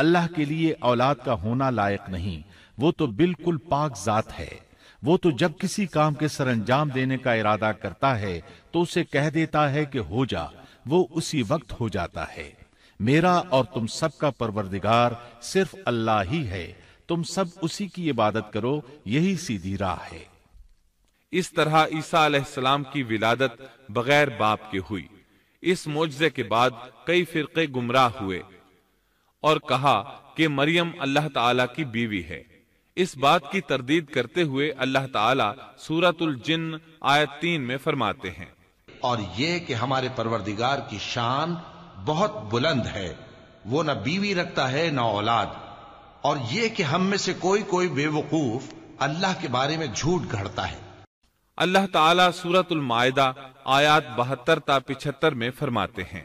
اللہ کے لیے اولاد کا ہونا لائق نہیں، وہ تو بالکل پاک ذات ہے۔ وہ تو جب کسی کام کے سر انجام دینے کا ارادہ کرتا ہے تو اسے کہہ دیتا ہے کہ ہو جا، وہ اسی وقت ہو جاتا ہے۔ میرا اور تم سب کا پروردگار صرف اللہ ہی ہے، تم سب اسی کی عبادت کرو، یہی سیدھی راہ ہے۔ اس طرح عیسیٰ علیہ السلام کی ولادت بغیر باپ کے ہوئی۔ اس معجزے کے بعد کئی فرقے گمراہ ہوئے اور کہا کہ مریم اللہ تعالی کی بیوی ہے۔ اس بات کی تردید کرتے ہوئے اللہ تعالی سورۃ الجن آیت 3 میں فرماتے ہیں، اور یہ کہ ہمارے پروردگار کی شان بہت بلند ہے، وہ نہ بیوی رکھتا ہے نہ اولاد، اور یہ کہ ہم میں سے کوئی بے وقوف اللہ کے بارے میں جھوٹ گھڑتا ہے۔ اللہ تعالیٰ سورۃ المائدہ آیات 72 تا 75 میں فرماتے ہیں،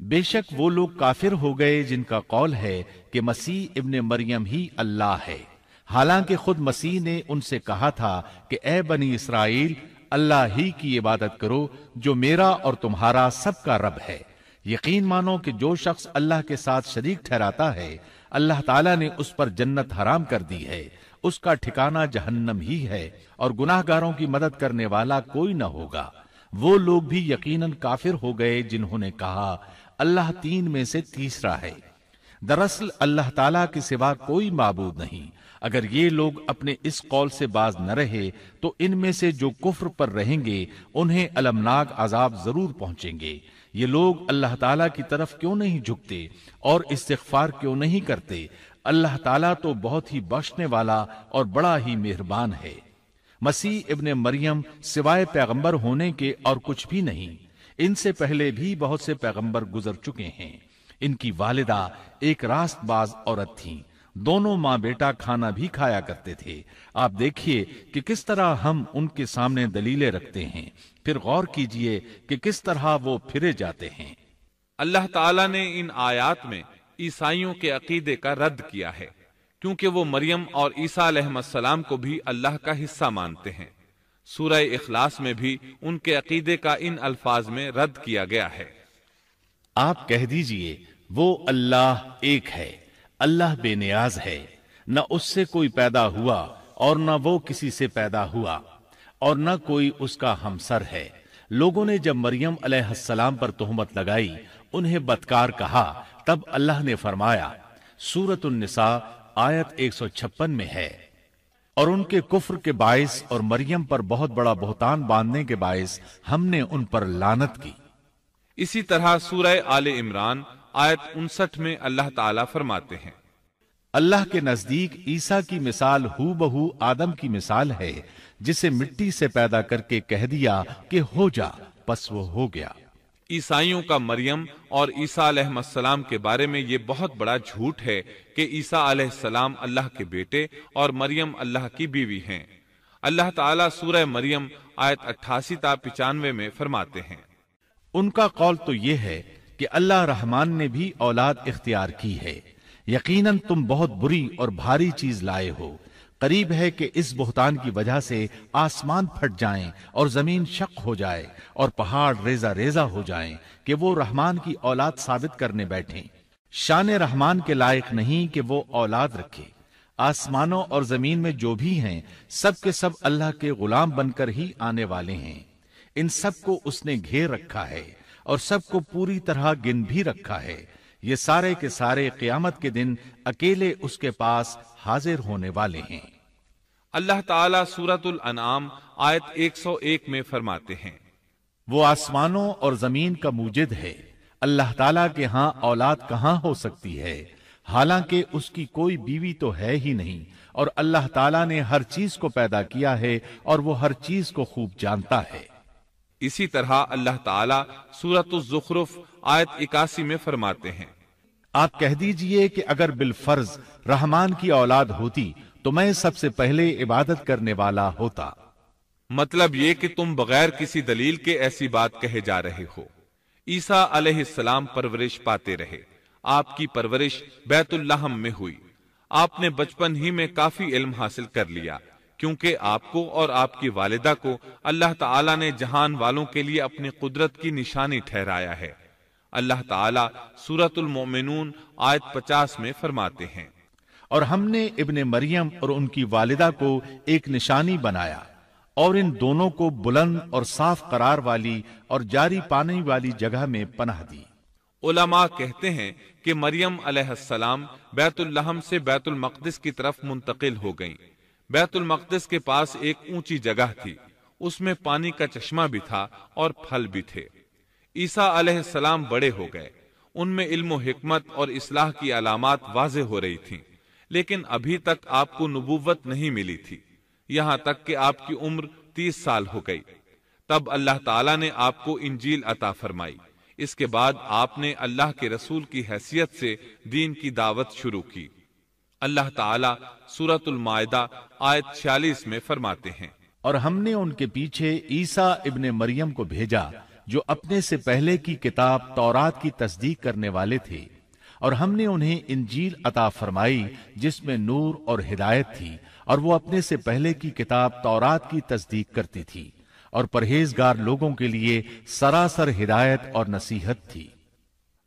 بے شک وہ لوگ کافر ہو گئے جن کا قول ہے کہ مسیح ابن مریم ہی اللہ ہے، حالانکہ خود مسیح نے ان سے کہا تھا کہ اے بنی اسرائیل، اللہ ہی کی عبادت کرو جو میرا اور تمہارا سب کا رب ہے۔ یقین مانو کہ جو شخص اللہ کے ساتھ شریک ٹھہراتا ہے، اللہ تعالیٰ نے اس پر جنت حرام کر دی ہے، اس کا ٹھکانہ جہنم ہی ہے، اور گناہ گاروں کی مدد کرنے والا کوئی نہ ہوگا۔ وہ لوگ بھی یقیناً کافر ہو گئے جنہوں نے کہا اللہ 3 میں سے تیسرا ہے۔ دراصل اللہ تعالیٰ کے سوا کوئی معبود نہیں۔ اگر یہ لوگ اپنے اس قول سے باز نہ رہے تو ان میں سے جو کفر پر رہیں گے انہیں المناک عذاب ضرور پہنچیں گے۔ یہ لوگ اللہ تعالیٰ کی طرف کیوں نہیں جھکتے اور استغفار کیوں نہیں کرتے؟ اللہ تعالیٰ تو بہت ہی بخشنے والا اور بڑا ہی مہربان ہے۔ مسیح ابن مریم سوائے پیغمبر ہونے کے اور کچھ بھی نہیں۔ ان سے پہلے بھی بہت سے پیغمبر گزر چکے ہیں۔ ان کی والدہ ایک راست باز عورت تھیں، دونوں ماں بیٹا کھانا بھی کھایا کرتے تھے۔ آپ دیکھیے کہ کس طرح ہم ان کے سامنے دلیلیں رکھتے ہیں، پھر غور کیجئے کہ کس طرح وہ پھرے جاتے ہیں۔ اللہ تعالیٰ نے ان آیات میں عیسائیوں کے عقیدے کا رد کیا ہے، کیونکہ وہ مریم اور عیسیٰ علیہ السلام کو بھی اللہ کا حصہ مانتے ہیں۔ سورہ اخلاص میں بھی ان کے عقیدے کا ان الفاظ میں رد کیا گیا ہے۔ آپ کہہ دیجئے وہ اللہ ایک ہے، اللہ بے نیاز ہے، نہ اس سے کوئی پیدا ہوا اور نہ وہ کسی سے پیدا ہوا، اور نہ کوئی اس کا ہمسر ہے۔ لوگوں نے جب مریم علیہ السلام پر تہمت لگائی، انہیں بدکار کہا، تب اللہ نے فرمایا، سورۃ النساء آیت 156 میں ہے، اور ان کے کفر کے باعث اور مریم پر بہت بڑا بہتان باندھنے کے باعث ہم نے ان پر لعنت کی۔ اسی طرح سورہ آل عمران آیت 59 میں اللہ تعالیٰ فرماتے ہیں، اللہ کے نزدیک عیسیٰ کی مثال ہو بہو آدم کی مثال ہے، جسے مٹی سے پیدا کر کے کہہ دیا کہ ہو جا، پس وہ ہو گیا۔ عیسائیوں کا مریم اور عیسیٰ علیہ السلام کے بارے میں یہ بہت بڑا جھوٹ ہے کہ عیسیٰ علیہ السلام اللہ کے بیٹے اور مریم اللہ کی بیوی ہیں۔ اللہ تعالیٰ سورہ مریم آیت 88 تا 95 میں فرماتے ہیں، ان کا قول تو یہ ہے کہ اللہ رحمان نے بھی اولاد اختیار کی ہے۔ یقیناً تم بہت بری اور بھاری چیز لائے ہو۔ قریب ہے کہ اس بہتان کی وجہ سے آسمان پھٹ جائیں اور زمین شق ہو جائے اور پہاڑ ریزہ ریزہ ہو جائیں کہ وہ رحمان کی اولاد ثابت کرنے بیٹھیں۔ شان رحمان کے لائق نہیں کہ وہ اولاد رکھے۔ آسمانوں اور زمین میں جو بھی ہیں سب کے سب اللہ کے غلام بن کر ہی آنے والے ہیں۔ ان سب کو اس نے گھیر رکھا ہے اور سب کو پوری طرح گن بھی رکھا ہے۔ یہ سارے کے سارے قیامت کے دن اکیلے اس کے پاس حاضر ہونے والے ہیں۔ اللہ تعالیٰ سورۃ الانعام آیت 101 میں فرماتے ہیں، وہ آسمانوں اور زمین کا موجد ہے، اللہ تعالیٰ کے ہاں اولاد کہاں ہو سکتی ہے، حالانکہ اس کی کوئی بیوی تو ہے ہی نہیں، اور اللہ تعالیٰ نے ہر چیز کو پیدا کیا ہے اور وہ ہر چیز کو خوب جانتا ہے۔ اسی طرح اللہ تعالیٰ سورۃ الزخرف آیت 81 میں فرماتے ہیں، آپ کہہ دیجئے کہ اگر بالفرض رحمان کی اولاد ہوتی تو میں سب سے پہلے عبادت کرنے والا ہوتا۔ مطلب یہ کہ تم بغیر کسی دلیل کے ایسی بات کہے جا رہے ہو۔ عیسیٰ علیہ السلام پرورش پاتے رہے، آپ کی پرورش بیت اللحم میں ہوئی، آپ نے بچپن ہی میں کافی علم حاصل کر لیا، کیونکہ آپ کو اور آپ کی والدہ کو اللہ تعالیٰ نے جہان والوں کے لیے اپنی قدرت کی نشانی ٹھہرایا ہے۔ اللہ تعالیٰ سورۃ المؤمنون آیت 50 میں فرماتے ہیں، اور ہم نے ابن مریم اور ان کی والدہ کو ایک نشانی بنایا اور ان دونوں کو بلند اور صاف قرار والی اور جاری پانی والی جگہ میں پناہ دی۔ علماء کہتے ہیں کہ مریم علیہ السلام بیت اللحم سے بیت المقدس کی طرف منتقل ہو گئیں۔ بیت المقدس کے پاس ایک اونچی جگہ تھی، اس میں پانی کا چشمہ بھی تھا اور پھل بھی تھے۔ عیسیٰ علیہ السلام بڑے ہو گئے، ان میں علم و حکمت اور اصلاح کی علامات واضح ہو رہی تھیں، لیکن ابھی تک آپ کو نبوت نہیں ملی تھی، یہاں تک کہ آپ کی عمر 30 سال ہو گئی۔ تب اللہ تعالیٰ نے آپ کو انجیل عطا فرمائی۔ اس کے بعد آپ نے اللہ کے رسول کی حیثیت سے دین کی دعوت شروع کی۔ اللہ تعالیٰ سورۃ المائدہ آیت 46 میں فرماتے ہیں، اور ہم نے ان کے پیچھے عیسیٰ ابن مریم کو بھیجا جو اپنے سے پہلے کی کتاب تورات کی تصدیق کرنے والے تھے، اور ہم نے انہیں انجیل عطا فرمائی جس میں نور اور ہدایت تھی، اور وہ اپنے سے پہلے کی کتاب تورات کی تصدیق کرتی تھی اور پرہیزگار لوگوں کے لیے سراسر ہدایت اور نصیحت تھی۔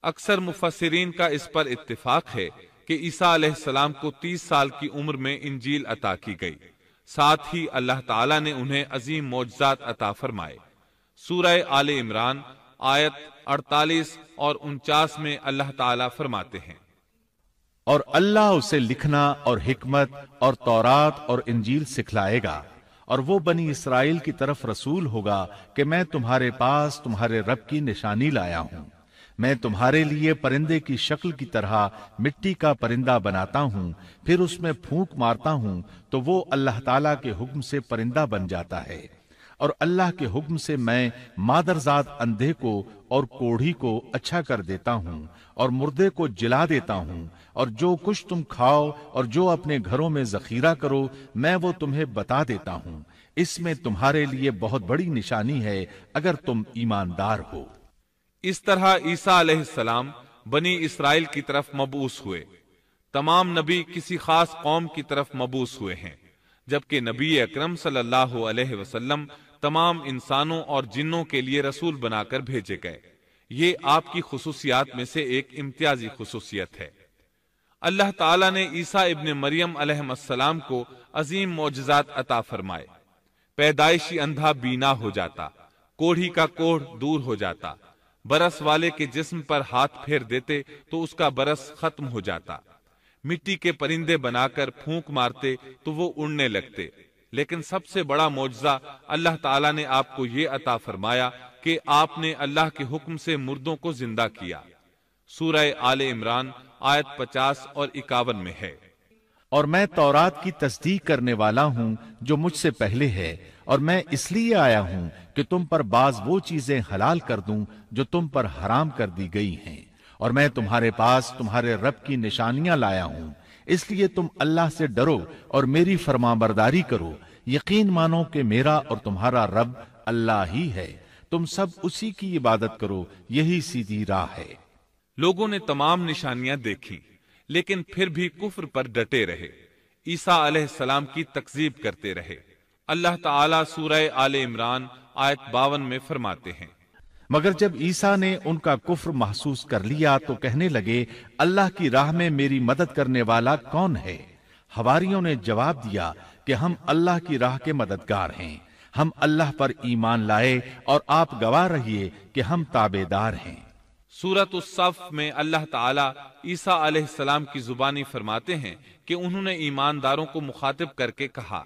اکثر مفسرین کا اس پر اتفاق ہے کہ عیسیٰ علیہ السلام کو 30 سال کی عمر میں انجیل عطا کی گئی، ساتھ ہی اللہ تعالیٰ نے انہیں عظیم معجزات عطا فرمائے۔ سورہ آل عمران آیت 48 اور 49 میں اللہ تعالیٰ فرماتے ہیں، اور اللہ اسے لکھنا اور حکمت اور تورات اور انجیل سکھلائے گا، اور وہ بنی اسرائیل کی طرف رسول ہوگا کہ میں تمہارے پاس تمہارے رب کی نشانی لایا ہوں۔ میں تمہارے لیے پرندے کی شکل کی طرح مٹی کا پرندہ بناتا ہوں، پھر اس میں پھونک مارتا ہوں تو وہ اللہ تعالیٰ کے حکم سے پرندہ بن جاتا ہے، اور اللہ کے حکم سے میں مادرزاد اندھے کو اور کوڑھی کو اچھا کر دیتا ہوں، اور مردے کو جلا دیتا ہوں، اور جو کچھ تم کھاؤ اور جو اپنے گھروں میں ذخیرہ کرو میں وہ تمہیں بتا دیتا ہوں۔ اس میں تمہارے لیے بہت بڑی نشانی ہے اگر تم ایماندار ہو۔ اس طرح عیسیٰ علیہ السلام بنی اسرائیل کی طرف مبعوث ہوئے۔ تمام نبی کسی خاص قوم کی طرف مبعوث ہوئے ہیں، جبکہ نبی اکرم صلی اللہ علیہ وسلم تمام انسانوں اور جنوں کے لیے رسول بنا کر بھیجے گئے۔ یہ آپ کی خصوصیات میں سے ایک امتیازی خصوصیت ہے۔ اللہ تعالیٰ نے عیسیٰ ابن مریم علیہ السلام کو عظیم معجزات عطا فرمائے۔ پیدائشی اندھا بینا ہو جاتا، کوڑھی کا کوڑھ دور ہو جاتا، برس والے کے جسم پر ہاتھ پھیر دیتے تو اس کا برس ختم ہو جاتا، مٹی کے پرندے بنا کر پھونک مارتے تو وہ اڑنے لگتے۔ لیکن سب سے بڑا معجزہ اللہ تعالیٰ نے آپ کو یہ عطا فرمایا کہ آپ نے اللہ کے حکم سے مردوں کو زندہ کیا۔ سورہ آل عمران آیت 50 اور 51 میں ہے، اور میں تورات کی تصدیق کرنے والا ہوں جو مجھ سے پہلے ہے، اور میں اس لیے آیا ہوں کہ تم پر بعض وہ چیزیں حلال کر دوں جو تم پر حرام کر دی گئی ہیں، اور میں تمہارے پاس تمہارے رب کی نشانیاں لایا ہوں، اس لیے تم اللہ سے ڈرو اور میری فرمانبرداری کرو۔ یقین مانو کہ میرا اور تمہارا رب اللہ ہی ہے، تم سب اسی کی عبادت کرو، یہی سیدھی راہ ہے۔ لوگوں نے تمام نشانیاں دیکھی لیکن پھر بھی کفر پر ڈٹے رہے، عیسیٰ علیہ السلام کی تکذیب کرتے رہے۔ اللہ تعالیٰ سورہ آل عمران آیت 52 میں فرماتے ہیں، مگر جب عیسیٰ نے ان کا کفر محسوس کر لیا تو کہنے لگے اللہ کی راہ میں میری مدد کرنے والا کون ہے؟ حواریوں نے جواب دیا کہ ہم اللہ کی راہ کے مددگار ہیں، ہم اللہ پر ایمان لائے اور آپ گواہ رہیے کہ ہم تابعدار ہیں۔ سورۃ الصف میں اللہ تعالیٰ عیسیٰ علیہ السلام کی زبانی فرماتے ہیں کہ انہوں نے ایمانداروں کو مخاطب کر کے کہا،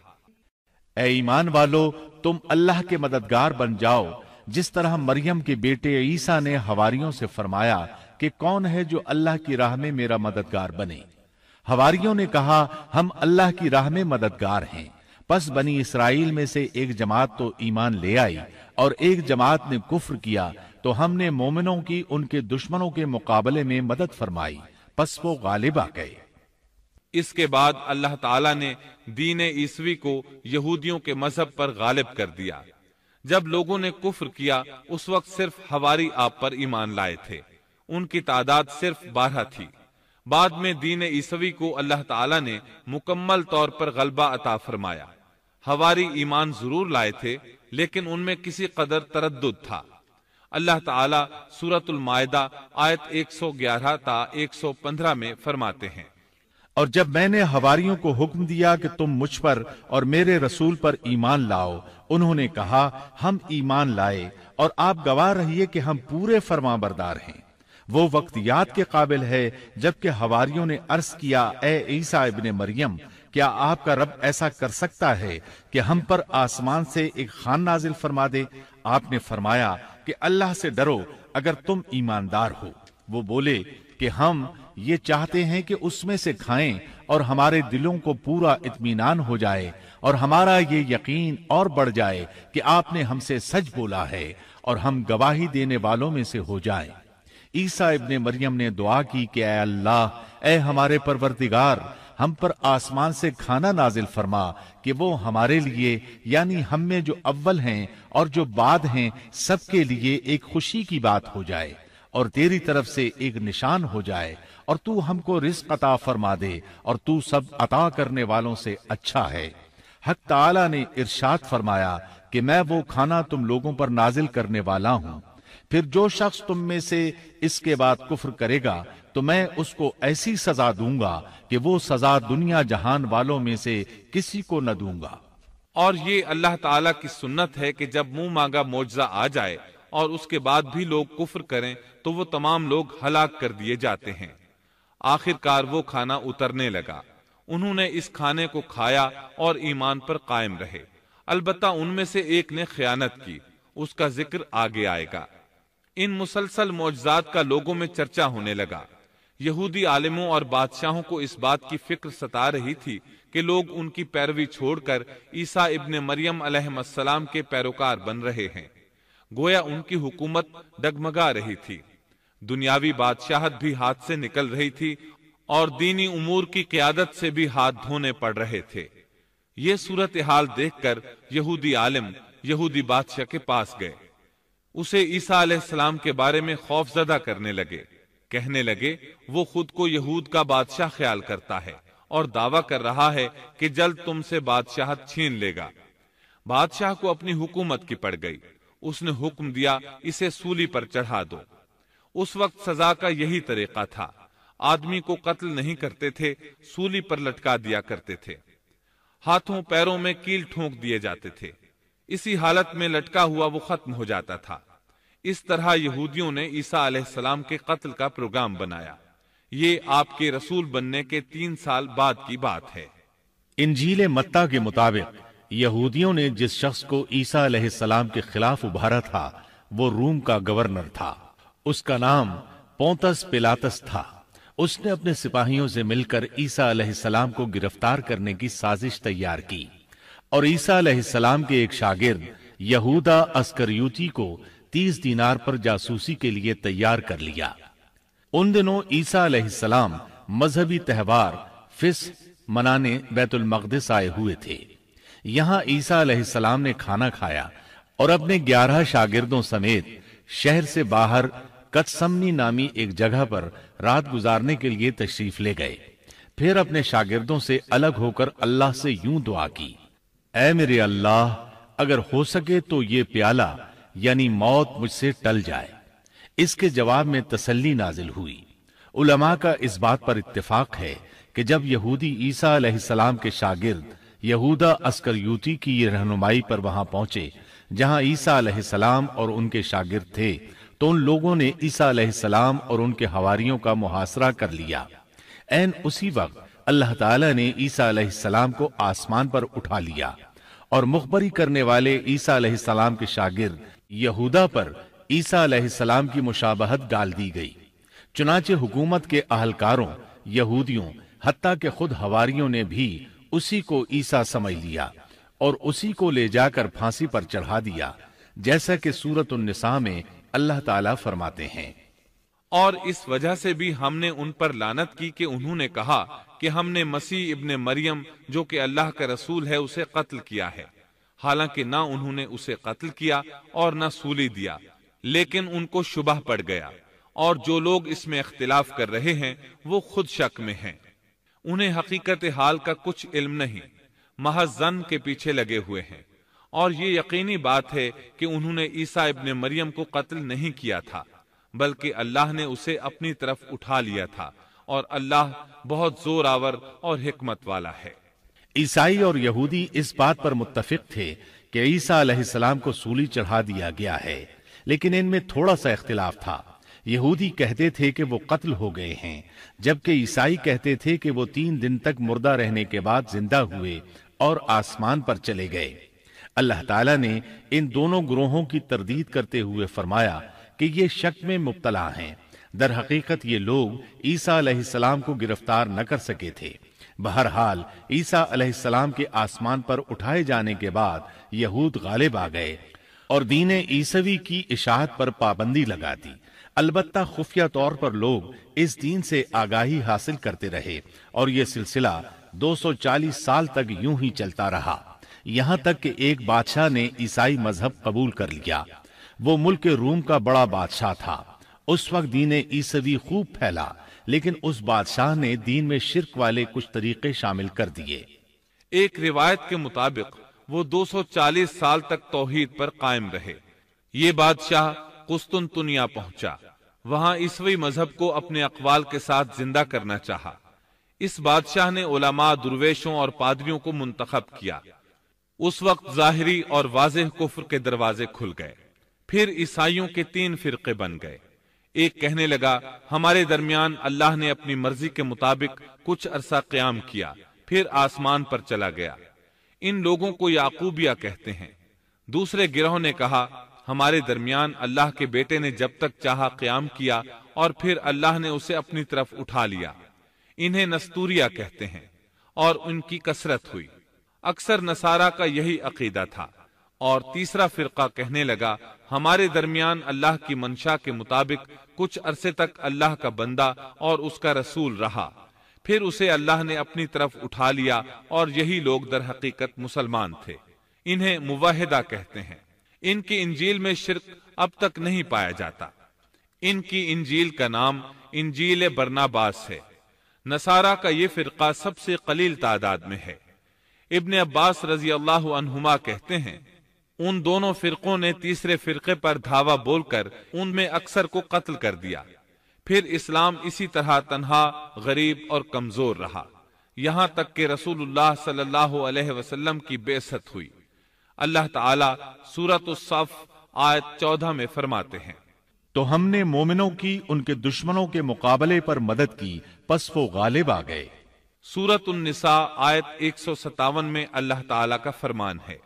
اے ایمان والو، تم اللہ کے مددگار بن جاؤ، جس طرح مریم کے بیٹے عیسیٰ نے حواریوں سے فرمایا کہ کون ہے جو اللہ کی راہ میں میرا مددگار بنے؟ حواریوں نے کہا ہم اللہ کی راہ میں مددگار ہیں۔ پس بنی اسرائیل میں سے ایک جماعت تو ایمان لے آئی اور ایک جماعت نے کفر کیا، تو ہم نے مومنوں کی ان کے دشمنوں کے مقابلے میں مدد فرمائی، پس وہ غالب آ گئے۔ اس کے بعد اللہ تعالیٰ نے دین عیسوی کو یہودیوں کے مذہب پر غالب کر دیا۔ جب لوگوں نے کفر کیا اس وقت صرف حواری آپ پر ایمان لائے تھے، ان کی تعداد صرف 12 تھی۔ بعد میں دین عیسوی کو اللہ تعالیٰ نے مکمل طور پر غلبہ عطا فرمایا۔ حواری ایمان ضرور لائے تھے لیکن ان میں کسی قدر تردد تھا۔ اللہ تعالیٰ سورۃ المائدہ آیت 111 تا 115 میں فرماتے ہیں، اور جب میں نے حواریوں کو حکم دیا کہ تم مجھ پر اور میرے رسول پر ایمان لاؤ، انہوں نے کہا ہم ایمان لائے اور آپ گواہ رہیے کہ ہم پورے فرما بردار ہیں۔ وہ وقت یاد کے قابل ہے جبکہ حواریوں نے عرض کیا، اے عیسیٰ ابن مریم، کیا آپ کا رب ایسا کر سکتا ہے کہ ہم پر آسمان سے ایک خوان نازل فرما دے؟ آپ نے فرمایا کہ اللہ سے ڈرو اگر تم ایماندار ہو۔ وہ بولے کہ ہم یہ چاہتے ہیں کہ اس میں سے کھائیں اور ہمارے دلوں کو پورا اطمینان ہو جائے اور ہمارا یہ یقین اور بڑھ جائے کہ آپ نے ہم سے سچ بولا ہے اور ہم گواہی دینے والوں میں سے ہو جائیں۔ عیسیٰ ابن مریم نے دعا کی کہ اے اللہ، اے ہمارے پروردگار، ہم پر آسمان سے کھانا نازل فرما کہ وہ ہمارے لیے یعنی ہم میں جو اول ہیں اور جو بعد ہیں سب کے لیے ایک خوشی کی بات ہو جائے اور تیری طرف سے ایک نشان ہو جائے، اور تو ہم کو رزق عطا فرما دے اور تو سب عطا کرنے والوں سے اچھا ہے۔ حق تعالی نے ارشاد فرمایا کہ میں وہ کھانا تم لوگوں پر نازل کرنے والا ہوں، پھر جو شخص تم میں سے اس کے بعد کفر کرے گا تو میں اس کو ایسی سزا دوں گا کہ وہ سزا دنیا جہان والوں میں سے کسی کو نہ دوں گا۔ اور یہ اللہ تعالیٰ کی سنت ہے کہ جب منہ مانگا معجزہ آ جائے اور اس کے بعد بھی لوگ کفر کریں تو وہ تمام لوگ ہلاک کر دیے جاتے ہیں۔ آخر کار وہ کھانا اترنے لگا، انہوں نے اس کھانے کو کھایا اور ایمان پر قائم رہے، البتہ ان میں سے ایک نے خیانت کی، اس کا ذکر آگے آئے گا۔ ان مسلسل معجزات کا لوگوں میں چرچا ہونے لگا۔ یہودی عالموں اور بادشاہوں کو اس بات کی فکر ستا رہی تھی کہ لوگ ان کی پیروی چھوڑ کر عیسیٰ ابن مریم علیہ السلام کے پیروکار بن رہے ہیں، گویا ان کی حکومت ڈگمگا رہی تھی، دنیاوی بادشاہت بھی ہاتھ سے نکل رہی تھی اور دینی امور کی قیادت سے بھی ہاتھ دھونے پڑ رہے تھے۔ یہ صورتحال دیکھ کر یہودی عالم یہودی بادشاہ کے پاس گئے، اسے عیسیٰ علیہ السلام کے بارے میں خوف زدہ کرنے لگے، کہنے لگے وہ خود کو یہود کا بادشاہ خیال کرتا ہے اور دعویٰ کر رہا ہے کہ جلد تم سے بادشاہت چھین لے گا۔ بادشاہ کو اپنی حکومت کی پڑ گئی، اس نے حکم دیا اسے سولی پر چڑھا دو۔ اس وقت سزا کا یہی طریقہ تھا، آدمی کو قتل نہیں کرتے تھے، سولی پر لٹکا دیا کرتے تھے، ہاتھوں پیروں میں کیل ٹھونک دیے جاتے تھے، اسی حالت میں لٹکا ہوا وہ ختم ہو جاتا تھا۔ اس طرح یہودیوں نے عیسیٰ علیہ السلام کے قتل کا پروگرام بنایا۔ یہ آپ کے رسول بننے کے 3 سال بعد کی بات ہے۔ انجیل متی کے مطابق یہودیوں نے جس شخص کو عیسیٰ علیہ السلام کے خلاف ابھارا تھا وہ روم کا گورنر تھا، اس کا نام پونتس پیلاطس تھا۔ اس نے اپنے سپاہیوں سے مل کر عیسیٰ علیہ السلام کو گرفتار کرنے کی سازش تیار کی اور عیسیٰ علیہ السلام کے ایک شاگرد یہودا اسکریوتی کو 30 دینار پر جاسوسی کے لیے تیار کر لیا۔ ان دنوں عیسیٰ علیہ السلام مذہبی تہوار فصح منانے بیت المقدس آئے ہوئے تھے۔ یہاں عیسیٰ علیہ السلام نے کھانا کھایا اور اپنے 11 شاگردوں سمیت شہر سے باہر کتسمنی نامی ایک جگہ پر رات گزارنے کے لیے تشریف لے گئے۔ پھر اپنے شاگردوں سے الگ ہو کر اللہ سے یوں دعا کی، اے میرے اللہ، اگر ہو سکے تو یہ پیالہ یعنی موت مجھ سے ٹل جائے۔ اس کے جواب میں تسلی نازل ہوئی۔ علماء کا اس بات پر اتفاق ہے کہ جب یہودی عیسیٰ علیہ السلام کے شاگرد یہودا اسکریوتی کی یہ رہنمائی پر وہاں پہنچے جہاں عیسیٰ علیہ السلام اور ان کے شاگرد تھے، تو ان لوگوں نے عیسیٰ علیہ السلام اور ان کے حواریوں کا محاصرہ کر لیا۔ عین اسی وقت اللہ تعالی نے عیسیٰ علیہ السلام کو آسمان پر اٹھا لیا اور مخبری کرنے والے عیسیٰ علیہ السلام کے شاگرد یہودا پر عیسیٰ علیہ السلام کی مشابہت ڈال دی گئی۔ چنانچہ حکومت کے اہلکاروں، یہودیوں، حتیٰ کہ خود حواریوں نے بھی اسی کو عیسیٰ سمجھ لیا اور اسی کو لے جا کر پھانسی پر چڑھا دیا، جیسا کہ سورۃ النساء میں اللہ تعالیٰ فرماتے ہیں۔ اور اس وجہ سے بھی ہم نے ان پر لعنت کی کہ انہوں نے کہا کہ ہم نے مسیح ابن مریم جو کہ اللہ کا رسول ہے اسے قتل کیا ہے، حالانکہ نہ انہوں نے اسے قتل کیا اور نہ سولی دیا، لیکن ان کو شبہ پڑ گیا، اور جو لوگ اس میں اختلاف کر رہے ہیں وہ خود شک میں ہیں، انہیں حقیقت حال کا کچھ علم نہیں، محض ظن کے پیچھے لگے ہوئے ہیں، اور یہ یقینی بات ہے کہ انہوں نے عیسیٰ ابن مریم کو قتل نہیں کیا تھا، بلکہ اللہ نے اسے اپنی طرف اٹھا لیا تھا، اور اللہ بہت زور آور اور حکمت والا ہے۔ عیسائی اور یہودی اس بات پر متفق تھے کہ عیسیٰ علیہ السلام کو سولی چڑھا دیا گیا ہے، لیکن ان میں تھوڑا سا اختلاف تھا۔ یہودی کہتے تھے کہ وہ قتل ہو گئے ہیں، جبکہ عیسائی کہتے تھے کہ وہ 3 دن تک مردہ رہنے کے بعد زندہ ہوئے اور آسمان پر چلے گئے۔ اللہ تعالیٰ نے ان دونوں گروہوں کی تردید کرتے ہوئے فرمایا کہ یہ شک میں مبتلا ہیں۔ در حقیقت یہ لوگ عیسیٰ علیہ السلام کو گرفتار نہ کر سکے تھے۔ بہرحال عیسیٰ علیہ السلام کے آسمان پر اٹھائے جانے کے بعد یہود غالب آ گئے اور دین عیسوی کی اشاعت پر پابندی لگا دی۔ البتہ خفیہ طور پر لوگ اس دین سے آگاہی حاصل کرتے رہے اور یہ سلسلہ 240 سال تک یوں ہی چلتا رہا، یہاں تک کہ ایک بادشاہ نے عیسائی مذہب قبول کر لیا۔ وہ ملک روم کا بڑا بادشاہ تھا۔ اس وقت دین عیسوی خوب پھیلا، لیکن اس بادشاہ نے دین میں شرک والے کچھ طریقے شامل کر دیے۔ ایک روایت کے مطابق وہ 240 سال تک توحید پر قائم رہے۔ یہ بادشاہ قسطنطنیہ پہنچا، وہاں عیسوی مذہب کو اپنے اقوال کے ساتھ زندہ کرنا چاہا۔ اس بادشاہ نے علماء، درویشوں اور پادریوں کو منتخب کیا۔ اس وقت ظاہری اور واضح کفر کے دروازے کھل گئے۔ پھر عیسائیوں کے 3 فرقے بن گئے۔ ایک کہنے لگا ہمارے درمیان اللہ نے اپنی مرضی کے مطابق کچھ عرصہ قیام کیا، پھر آسمان پر چلا گیا۔ ان لوگوں کو یعقوبیہ کہتے ہیں۔ دوسرے گروہ نے کہا ہمارے درمیان اللہ کے بیٹے نے جب تک چاہا قیام کیا اور پھر اللہ نے اسے اپنی طرف اٹھا لیا۔ انہیں نستوریہ کہتے ہیں، اور ان کی کثرت ہوئی۔ اکثر نصارہ کا یہی عقیدہ تھا۔ اور تیسرا فرقہ کہنے لگا ہمارے درمیان اللہ کی منشا کے مطابق کچھ عرصے تک اللہ کا بندہ اور اس کا رسول رہا، پھر اسے اللہ نے اپنی طرف اٹھا لیا، اور یہی لوگ در حقیقت مسلمان تھے۔ انہیں موحدہ کہتے ہیں۔ ان کی انجیل میں شرک اب تک نہیں پایا جاتا۔ ان کی انجیل کا نام انجیل برناباس ہے۔ نصارہ کا یہ فرقہ سب سے قلیل تعداد میں ہے۔ ابن عباس رضی اللہ عنہما کہتے ہیں ان دونوں فرقوں نے تیسرے فرقے پر دھاوا بول کر ان میں اکثر کو قتل کر دیا۔ پھر اسلام اسی طرح تنہا، غریب اور کمزور رہا، یہاں تک کہ رسول اللہ صلی اللہ علیہ وسلم کی بعثت ہوئی۔ اللہ تعالی سورۃ الصف آیت 14 میں فرماتے ہیں تو ہم نے مومنوں کی ان کے دشمنوں کے مقابلے پر مدد کی، پس وہ غالب آ گئے۔ سورۃ النساء آیت 157 میں اللہ تعالی کا فرمان ہے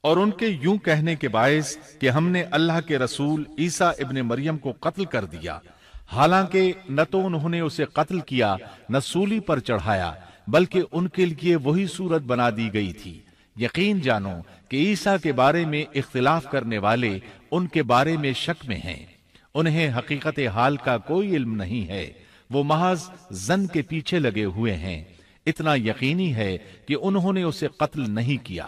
اور ان کے یوں کہنے کے باعث کہ ہم نے اللہ کے رسول عیسیٰ ابن مریم کو قتل کر دیا، حالانکہ نہ تو انہوں نے اسے قتل کیا نہ سولی پر چڑھایا، بلکہ ان کے لیے وہی صورت بنا دی گئی تھی۔ یقین جانو کہ عیسیٰ کے بارے میں اختلاف کرنے والے ان کے بارے میں شک میں ہیں، انہیں حقیقت حال کا کوئی علم نہیں ہے، وہ محض ظن کے پیچھے لگے ہوئے ہیں۔ اتنا یقینی ہے کہ انہوں نے اسے قتل نہیں کیا۔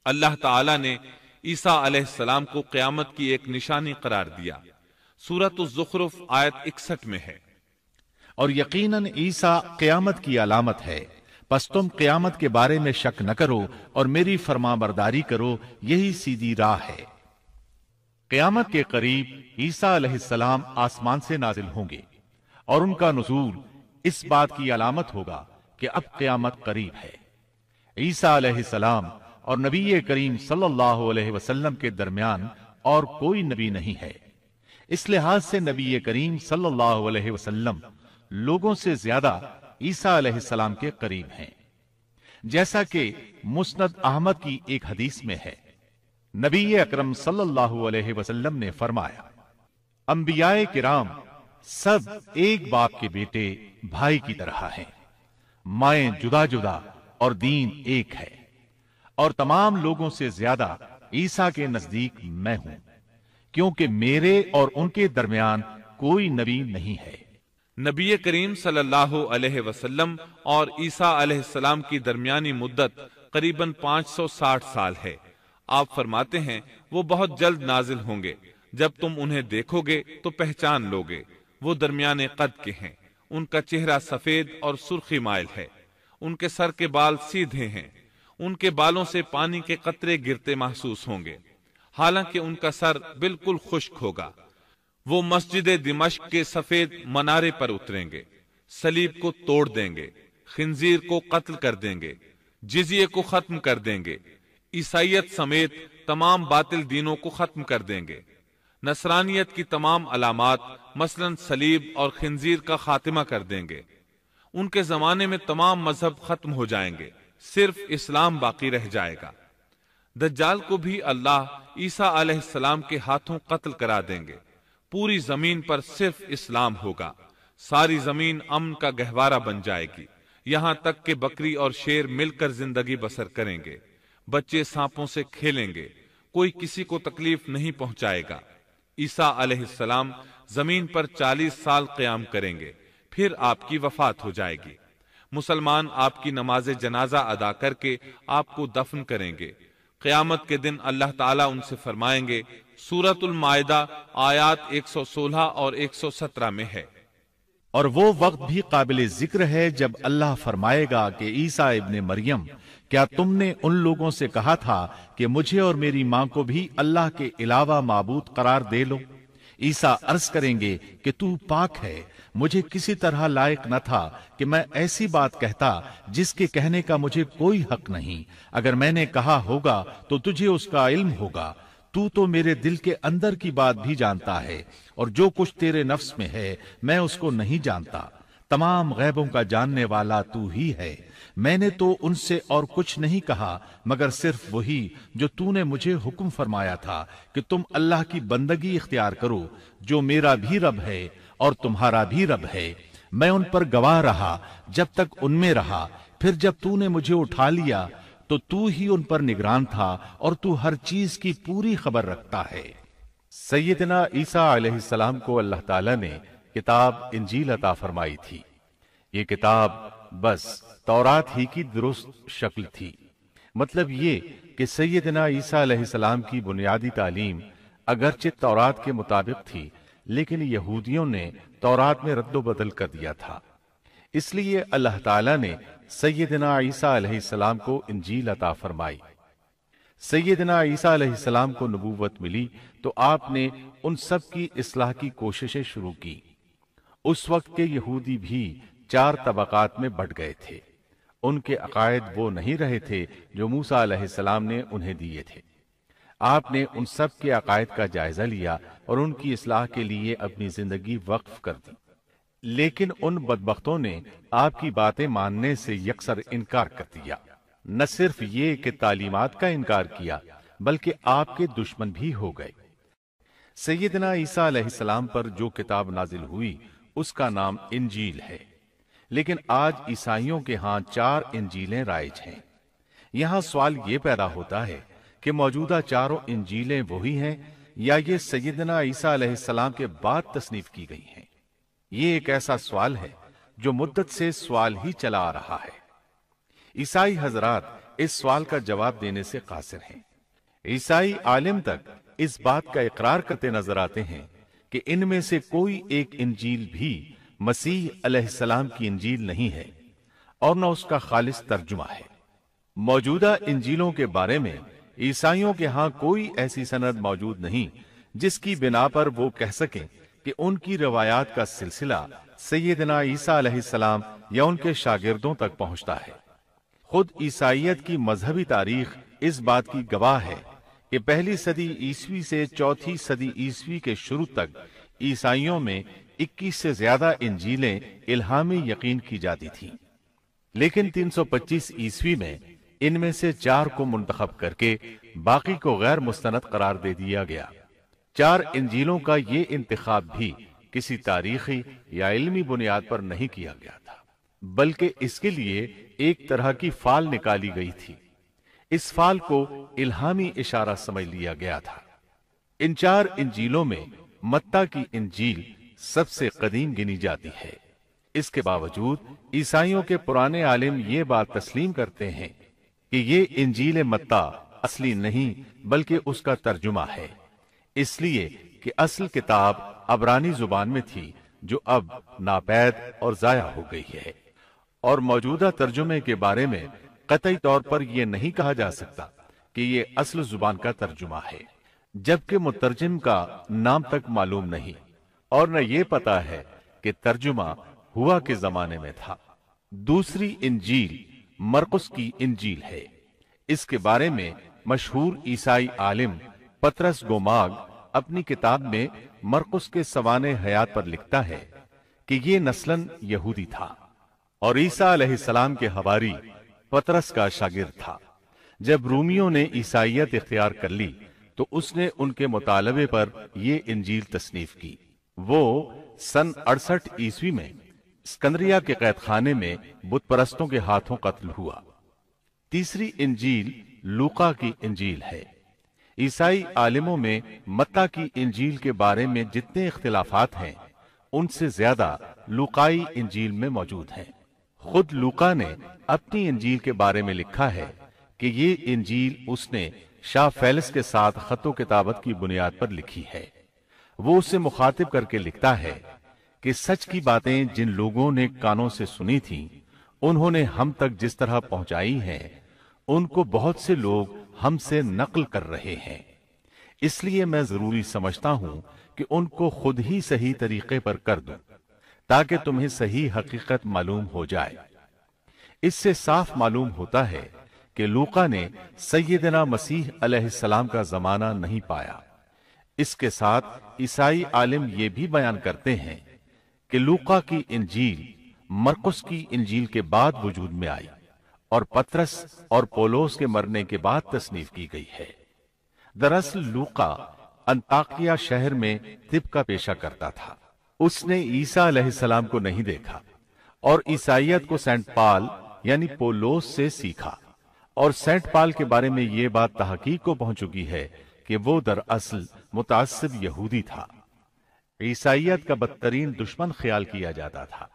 اللہ تعالی نے عیسیٰ علیہ السلام کو قیامت کی ایک نشانی قرار دیا۔ سورۃ الزخرف آیت 61 میں ہے اور یقیناً عیسیٰ قیامت کی علامت ہے، پس تم قیامت کے بارے میں شک نہ کرو اور میری فرما برداری کرو، یہی سیدھی راہ ہے۔ قیامت کے قریب عیسیٰ علیہ السلام آسمان سے نازل ہوں گے اور ان کا نزول اس بات کی علامت ہوگا کہ اب قیامت قریب ہے۔ عیسیٰ علیہ السلام اور نبی کریم صلی اللہ علیہ وسلم کے درمیان اور کوئی نبی نہیں ہے، اس لحاظ سے نبی کریم صلی اللہ علیہ وسلم لوگوں سے زیادہ عیسیٰ علیہ السلام کے قریب ہیں، جیسا کہ مسند احمد کی ایک حدیث میں ہے۔ نبی اکرم صلی اللہ علیہ وسلم نے فرمایا انبیاء کرام سب ایک باپ کے بیٹے بھائی کی طرح ہیں، مائیں جدا جدا اور دین ایک ہے، اور تمام لوگوں سے زیادہ عیسیٰ کے نزدیک میں ہوں، کیونکہ میرے اور ان کے درمیان کوئی نبی نہیں ہے۔ نبی کریم صلی اللہ علیہ وسلم اور عیسیٰ علیہ السلام کی درمیانی مدت قریباً 560 سال ہے۔ آپ فرماتے ہیں وہ بہت جلد نازل ہوں گے، جب تم انہیں دیکھو گے تو پہچان لوگے۔ وہ درمیانے قد کے ہیں، ان کا چہرہ سفید اور سرخی مائل ہے، ان کے سر کے بال سیدھے ہیں، ان کے بالوں سے پانی کے قطرے گرتے محسوس ہوں گے، حالانکہ ان کا سر بالکل خشک ہوگا۔ وہ مسجد دمشق کے سفید منارے پر اتریں گے، صلیب کو توڑ دیں گے، خنزیر کو قتل کر دیں گے، جزیے کو ختم کر دیں گے، عیسائیت سمیت تمام باطل دینوں کو ختم کر دیں گے، نصرانیت کی تمام علامات مثلا صلیب اور خنزیر کا خاتمہ کر دیں گے۔ ان کے زمانے میں تمام مذہب ختم ہو جائیں گے، صرف اسلام باقی رہ جائے گا۔ دجال کو بھی اللہ عیسیٰ علیہ السلام کے ہاتھوں قتل کرا دیں گے۔ پوری زمین پر صرف اسلام ہوگا، ساری زمین امن کا گہوارہ بن جائے گی، یہاں تک کہ بکری اور شیر مل کر زندگی بسر کریں گے، بچے سانپوں سے کھیلیں گے، کوئی کسی کو تکلیف نہیں پہنچائے گا۔ عیسیٰ علیہ السلام زمین پر 40 سال قیام کریں گے، پھر آپ کی وفات ہو جائے گی۔ مسلمان آپ کی نماز جنازہ ادا کر کے آپ کو دفن کریں گے۔ قیامت کے دن اللہ تعالیٰ ان سے فرمائیں گے، سورۃ المائدہ آیات 116 اور 117 میں ہے، اور وہ وقت بھی قابل ذکر ہے جب اللہ فرمائے گا کہ عیسیٰ ابن مریم، کیا تم نے ان لوگوں سے کہا تھا کہ مجھے اور میری ماں کو بھی اللہ کے علاوہ معبود قرار دے لو؟ عیسیٰ عرض کریں گے کہ تو پاک ہے، مجھے کسی طرح لائق نہ تھا کہ میں ایسی بات کہتا جس کے کہنے کا مجھے کوئی حق نہیں۔ اگر میں نے کہا ہوگا تو تجھے اس کا علم ہوگا، تو میرے دل کے اندر کی بات بھی جانتا ہے، اور جو کچھ تیرے نفس میں ہے میں اس کو نہیں جانتا۔ تمام غیبوں کا جاننے والا تو ہی ہے۔ میں نے تو ان سے اور کچھ نہیں کہا مگر صرف وہی جو تو نے مجھے حکم فرمایا تھا کہ تم اللہ کی بندگی اختیار کرو، جو میرا بھی رب ہے اور تمہارا بھی رب ہے۔ میں ان پر گواہ رہا جب تک ان میں رہا، پھر جب تو نے مجھے اٹھا لیا تو ہی ان پر نگران تھا، اور تو ہر چیز کی پوری خبر رکھتا ہے۔ سیدنا عیسیٰ علیہ السلام کو اللہ تعالیٰ نے کتاب انجیل عطا فرمائی تھی۔ یہ کتاب بس تورات ہی کی درست شکل تھی۔ مطلب یہ کہ سیدنا عیسیٰ علیہ السلام کی بنیادی تعلیم اگرچہ تورات کے مطابق تھی، لیکن یہودیوں نے تورات میں رد و بدل کر دیا تھا۔ اس لیے اللہ تعالیٰ نے سیدنا عیسیٰ علیہ السلام کو انجیل عطا فرمائی۔ سیدنا عیسیٰ علیہ السلام کو نبوت ملی تو آپ نے ان سب کی اصلاح کی کوششیں شروع کی۔ اس وقت کے یہودی بھی 4 طبقات میں بٹ گئے تھے۔ ان کے عقائد وہ نہیں رہے تھے جو موسیٰ علیہ السلام نے انہیں دیے تھے۔ آپ نے ان سب کے عقائد کا جائزہ لیا اور ان کی اصلاح کے لیے اپنی زندگی وقف کر دی۔ لیکن ان بدبختوں نے آپ کی باتیں ماننے سے یکسر انکار کر دیا۔ نہ صرف یہ کہ تعلیمات کا انکار کیا بلکہ آپ کے دشمن بھی ہو گئے۔ سیدنا عیسیٰ علیہ السلام پر جو کتاب نازل ہوئی اس کا نام انجیل ہے، لیکن آج عیسائیوں کے ہاں 4 انجیلیں رائج ہیں۔ یہاں سوال یہ پیدا ہوتا ہے کہ موجودہ 4 انجیلیں وہی ہیں یا یہ سیدنا عیسیٰ علیہ السلام کے بعد تصنیف کی گئی ہیں؟ یہ ایک ایسا سوال ہے جو مدت سے سوال ہی چلا آ رہا ہے۔ عیسائی حضرات اس سوال کا جواب دینے سے قاصر ہیں۔ عیسائی عالم تک اس بات کا اقرار کرتے نظر آتے ہیں کہ ان میں سے کوئی ایک انجیل بھی مسیح علیہ السلام کی انجیل نہیں ہے اور نہ اس کا خالص ترجمہ ہے۔ موجودہ انجیلوں کے بارے میں عیسائیوں کے ہاں کوئی ایسی سند موجود نہیں جس کی بنا پر وہ کہہ سکیں کہ ان کی روایات کا سلسلہ سیدنا عیسیٰ علیہ السلام یا ان کے شاگردوں تک پہنچتا ہے۔ خود عیسائیت کی مذہبی تاریخ اس بات کی گواہ ہے کہ پہلی صدی عیسوی سے چوتھی صدی عیسوی کے شروع تک عیسائیوں میں 21 سے زیادہ انجیلیں الہامی یقین کی جاتی تھیں، لیکن 325 عیسوی میں ان میں سے 4 کو منتخب کر کے باقی کو غیر مستند قرار دے دیا گیا۔ 4 انجیلوں کا یہ انتخاب بھی کسی تاریخی یا علمی بنیاد پر نہیں کیا گیا تھا، بلکہ اس کے لیے ایک طرح کی فال نکالی گئی تھی۔ اس فال کو الہامی اشارہ سمجھ لیا گیا تھا۔ ان 4 انجیلوں میں متی کی انجیل سب سے قدیم گنی جاتی ہے۔ اس کے باوجود عیسائیوں کے پرانے عالم یہ بات تسلیم کرتے ہیں کہ یہ انجیل متی اصلی نہیں بلکہ اس کا ترجمہ ہے، اس لیے کہ اصل کتاب عبرانی زبان میں تھی جو اب ناپید اور ضائع ہو گئی ہے، اور موجودہ ترجمے کے بارے میں قطعی طور پر یہ نہیں کہا جا سکتا کہ یہ اصل زبان کا ترجمہ ہے، جبکہ مترجم کا نام تک معلوم نہیں، اور نہ یہ پتا ہے کہ ترجمہ ہوا کے زمانے میں تھا۔ دوسری انجیل مرقس کی انجیل ہے۔ اس کے بارے میں مشہور عیسائی عالم پطرس گوماگ اپنی کتاب میں مرقس کے سوانح حیات پر لکھتا ہے کہ یہ نسلاً یہودی تھا اور عیسیٰ علیہ السلام کے حواری پطرس کا شاگرد تھا۔ جب رومیوں نے عیسائیت اختیار کر لی تو اس نے ان کے مطالبے پر یہ انجیل تصنیف کی۔ وہ سن 68 عیسوی میں اسکندریہ کے قید خانے میں بت پرستوں کے ہاتھوں قتل ہوا۔ تیسری انجیل لوقا کی انجیل ہے۔ عیسائی عالموں میں متی کی انجیل کے بارے میں جتنے اختلافات ہیں ان سے زیادہ لوقائی انجیل میں موجود ہیں۔ خود لوقا نے اپنی انجیل کے بارے میں لکھا ہے کہ یہ انجیل اس نے شاہ فیلس کے ساتھ خط و کتابت کی بنیاد پر لکھی ہے۔ وہ اسے مخاطب کر کے لکھتا ہے کہ سچ کی باتیں جن لوگوں نے کانوں سے سنی تھیں انہوں نے ہم تک جس طرح پہنچائی ہیں ان کو بہت سے لوگ ہم سے نقل کر رہے ہیں، اس لیے میں ضروری سمجھتا ہوں کہ ان کو خود ہی صحیح طریقے پر کر دوں تاکہ تمہیں صحیح حقیقت معلوم ہو جائے۔ اس سے صاف معلوم ہوتا ہے کہ لوقا نے سیدنا مسیح علیہ السلام کا زمانہ نہیں پایا۔ اس کے ساتھ عیسائی عالم یہ بھی بیان کرتے ہیں کہ لوقا کی انجیل مرقس کی انجیل کے بعد وجود میں آئی اور پطرس اور پولس کے مرنے کے بعد تصنیف کی گئی ہے۔ دراصل لوقا انطاکیہ شہر میں طب کا پیشہ کرتا تھا۔ اس نے عیسیٰ علیہ السلام کو نہیں دیکھا اور عیسائیت کو سینٹ پال یعنی پولس سے سیکھا، اور سینٹ پال کے بارے میں یہ بات تحقیق کو پہنچ چکی ہے کہ وہ دراصل متعصب یہودی تھا۔ عیسائیت کا بدترین دشمن خیال کیا جاتا تھا۔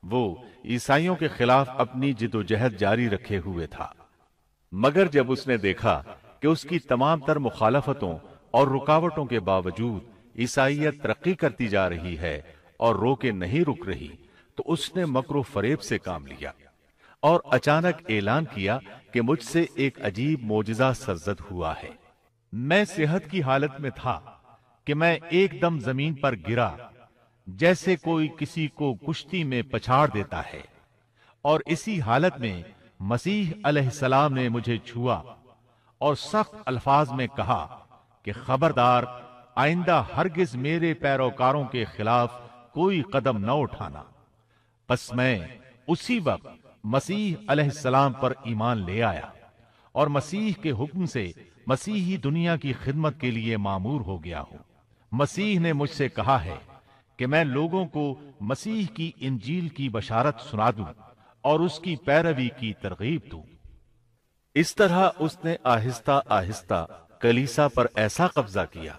وہ عیسائیوں کے خلاف اپنی جد و جہد جاری رکھے ہوئے تھا، مگر جب اس نے دیکھا کہ اس کی تمام تر مخالفتوں اور رکاوٹوں کے باوجود عیسائیت ترقی کرتی جا رہی ہے اور رو کے نہیں رک رہی، تو اس نے مکر و فریب سے کام لیا اور اچانک اعلان کیا کہ مجھ سے ایک عجیب معجزہ سرزد ہوا ہے۔ میں صحت کی حالت میں تھا کہ میں ایک دم زمین پر گرا جیسے کوئی کسی کو کشتی میں پچھاڑ دیتا ہے، اور اسی حالت میں مسیح علیہ السلام نے مجھے چھوا اور سخت الفاظ میں کہا کہ خبردار، آئندہ ہرگز میرے پیروکاروں کے خلاف کوئی قدم نہ اٹھانا۔ پس میں اسی وقت مسیح علیہ السلام پر ایمان لے آیا اور مسیح کے حکم سے مسیحی دنیا کی خدمت کے لیے مامور ہو گیا ہوں۔ مسیح نے مجھ سے کہا ہے کہ میں لوگوں کو مسیح کی انجیل کی بشارت سنا دوں اور اس کی پیروی کی ترغیب دوں۔ اس طرح اس نے آہستہ آہستہ کلیسا پر ایسا قبضہ کیا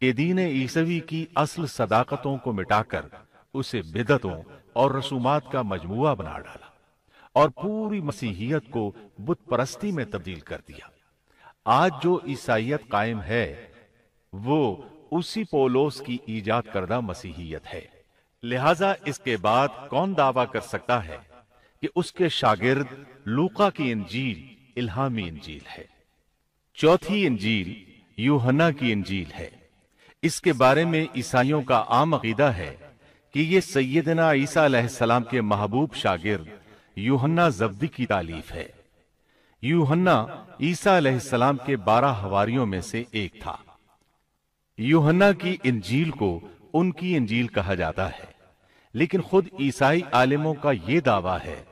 کہ دین عیسوی کی اصل صداقتوں کو مٹا کر اسے بدعتوں اور رسومات کا مجموعہ بنا ڈالا اور پوری مسیحیت کو بت پرستی میں تبدیل کر دیا۔ آج جو عیسائیت قائم ہے وہ اسی پولس کی ایجاد کردہ مسیحیت ہے۔ لہذا اس کے بعد کون دعویٰ کر سکتا ہے کہ اس کے شاگرد لوقا کی انجیل الہامی انجیل ہے؟ چوتھی انجیل یوحنا کی انجیل ہے۔ اس کے بارے میں عیسائیوں کا عام عقیدہ ہے کہ یہ سیدنا عیسیٰ علیہ السلام کے محبوب شاگرد یوحنا زبدی کی تالیف ہے۔ یوحنا عیسیٰ علیہ السلام کے 12 حواریوں میں سے ایک تھا۔ یوحنا کی انجیل کو ان کی انجیل کہا جاتا ہے، لیکن خود عیسائی عالموں کا یہ دعویٰ ہے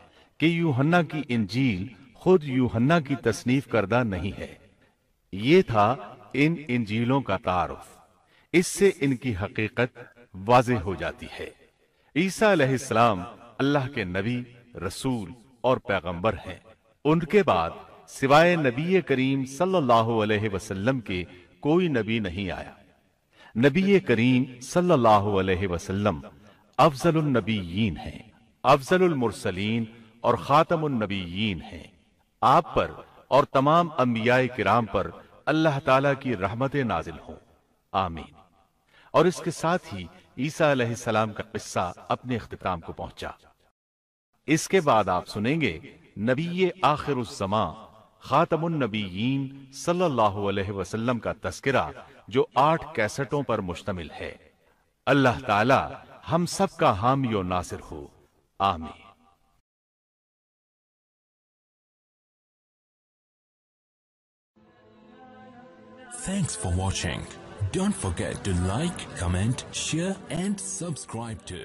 کہ یوحنا کی انجیل خود یوحنا کی تصنیف کردہ نہیں ہے۔ یہ تھا ان انجیلوں کا تعارف۔ اس سے ان کی حقیقت واضح ہو جاتی ہے۔ عیسیٰ علیہ السلام اللہ کے نبی، رسول اور پیغمبر ہیں۔ ان کے بعد سوائے نبی کریم صلی اللہ علیہ وسلم کے کوئی نبی نہیں آیا۔ نبی کریم صلی اللہ علیہ وسلم افضل النبیین ہیں، افضل المرسلین اور خاتم النبیین ہیں۔ آپ پر اور تمام انبیاء کرام پر اللہ تعالیٰ کی رحمت نازل ہوں، آمین۔ اور اس کے ساتھ ہی عیسیٰ علیہ السلام کا قصہ اپنے اختتام کو پہنچا۔ اس کے بعد آپ سنیں گے نبی آخر الزمان خاتم النبیین صلی اللہ علیہ وسلم کا تذکرہ جو 8 کیسٹوں پر مشتمل ہے۔ اللہ تعالی ہم سب کا حامی و ناصر ہو، آمین۔ Thanks for watching. Don't forget to like, comment, share and subscribe to